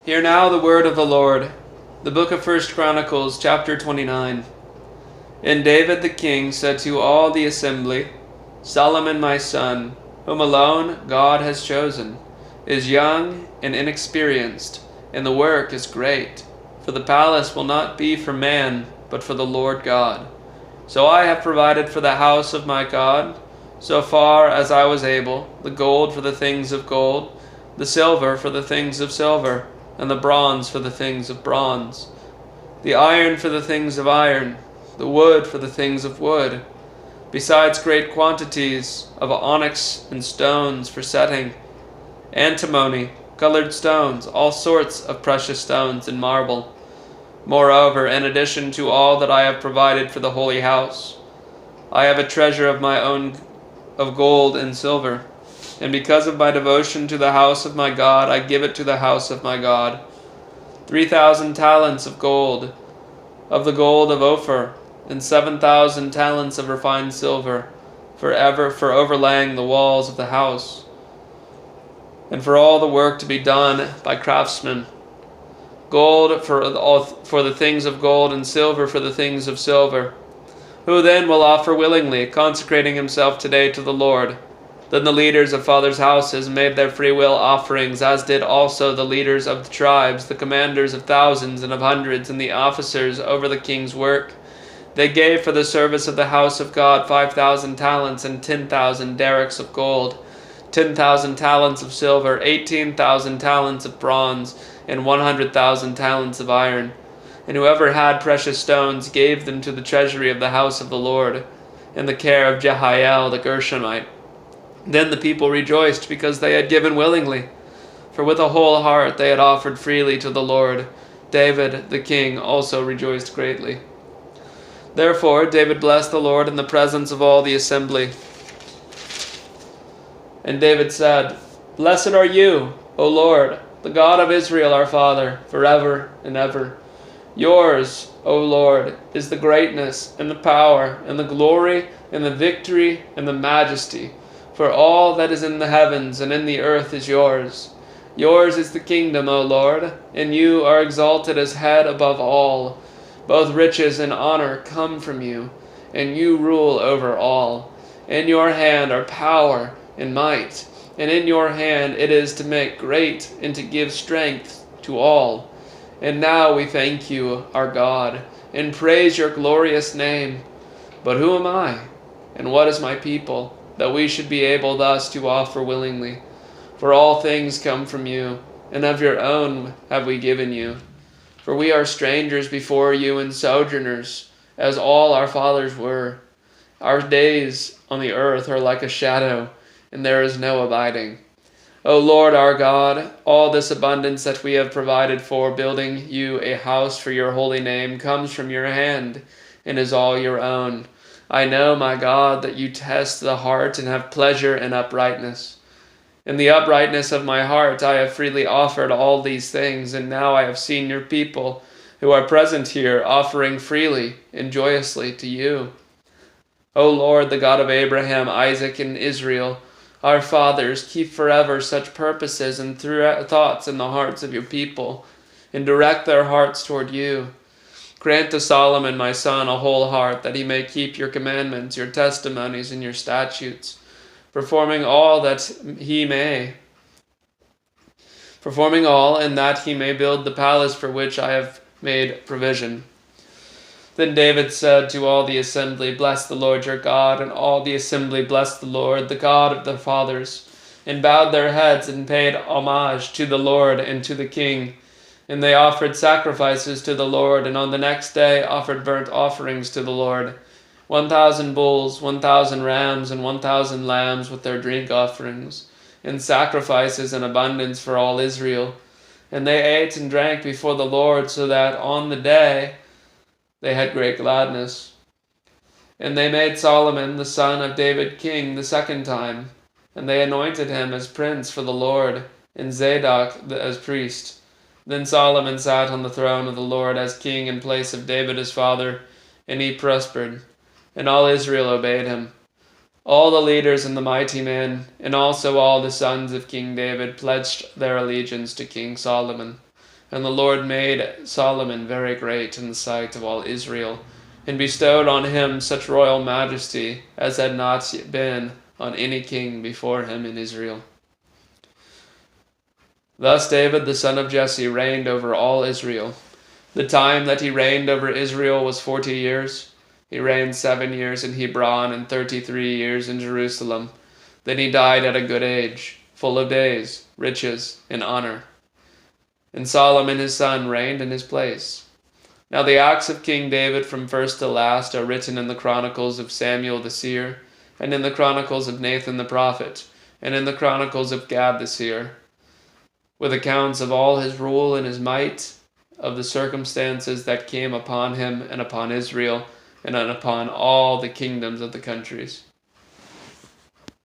Hear now the word of the Lord. The book of 1 Chronicles, chapter 29. And David the king said to all the assembly, Solomon my son, whom alone God has chosen, is young and inexperienced, and the work is great. For the palace will not be for man, but for the Lord God. So I have provided for the house of my God, so far as I was able, the gold for the things of gold, the silver for the things of silver, and the bronze for the things of bronze, the iron for the things of iron, the wood for the things of wood, besides great quantities of onyx and stones for setting, antimony, colored stones, all sorts of precious stones and marble. Moreover, in addition to all that I have provided for the holy house, I have a treasure of my own of gold and silver. And because of my devotion to the house of my God, I give it to the house of my God. 3,000 talents of gold, of the gold of Ophir, and 7,000 talents of refined silver, for overlaying the walls of the house, and for all the work to be done by craftsmen. Gold for the things of gold, and silver for the things of silver. Who then will offer willingly, consecrating himself today to the Lord? Then the leaders of fathers' houses made their freewill offerings, as did also the leaders of the tribes, the commanders of thousands and of hundreds, and the officers over the king's work. They gave for the service of the house of God 5,000 talents and 10,000 derricks of gold, 10,000 talents of silver, 18,000 talents of bronze, and 100,000 talents of iron. And whoever had precious stones gave them to the treasury of the house of the Lord, in the care of Jehiel the Gershonite. Then the people rejoiced because they had given willingly, for with a whole heart they had offered freely to the Lord. David the king also rejoiced greatly. Therefore David blessed the Lord in the presence of all the assembly. And David said, Blessed are you, O Lord, the God of Israel our Father, forever and ever. Yours, O Lord, is the greatness and the power and the glory and the victory and the majesty. For all that is in the heavens and in the earth is yours. Yours is the kingdom, O Lord, and you are exalted as head above all. Both riches and honor come from you, and you rule over all. In your hand are power and might, and in your hand it is to make great and to give strength to all. And now we thank you, our God, and praise your glorious name. But who am I, and what is my people, that we should be able thus to offer willingly? For all things come from you, and of your own have we given you. For we are strangers before you and sojourners, as all our fathers were. Our days on the earth are like a shadow, and there is no abiding. O Lord our God, all this abundance that we have provided for building you a house for your holy name comes from your hand, and is all your own. I know, my God, that you test the heart and have pleasure in uprightness. In the uprightness of my heart I have freely offered all these things, and now I have seen your people who are present here offering freely and joyously to you. O Lord, the God of Abraham, Isaac, and Israel, our fathers, keep forever such purposes and thoughts in the hearts of your people, and direct their hearts toward you. Grant to Solomon my son a whole heart, that he may keep your commandments, your testimonies, and your statutes, performing all, and that he may build the palace for which I have made provision. Then David said to all the assembly, Bless the Lord your God. And all the assembly blessed the Lord, the God of their fathers, and bowed their heads and paid homage to the Lord and to the king. And they offered sacrifices to the Lord, and on the next day offered burnt offerings to the Lord, 1,000 bulls, 1,000 rams, and 1,000 lambs with their drink offerings, and sacrifices in abundance for all Israel. And they ate and drank before the Lord, so that on the day they had great gladness. And they made Solomon the son of David king the second time, and they anointed him as prince for the Lord, and Zadok as priest. Then Solomon sat on the throne of the Lord as king in place of David his father, and he prospered, and all Israel obeyed him. All the leaders and the mighty men, and also all the sons of King David, pledged their allegiance to King Solomon. And the Lord made Solomon very great in the sight of all Israel, and bestowed on him such royal majesty as had not been on any king before him in Israel. Thus David the son of Jesse reigned over all Israel. The time that he reigned over Israel was 40 years. He reigned 7 years in Hebron and 33 years in Jerusalem. Then he died at a good age, full of days, riches, and honor. And Solomon his son reigned in his place. Now the acts of King David from first to last are written in the Chronicles of Samuel the seer, and in the Chronicles of Nathan the prophet, and in the Chronicles of Gad the seer, with accounts of all his rule and his might, of the circumstances that came upon him and upon Israel, and upon all the kingdoms of the countries.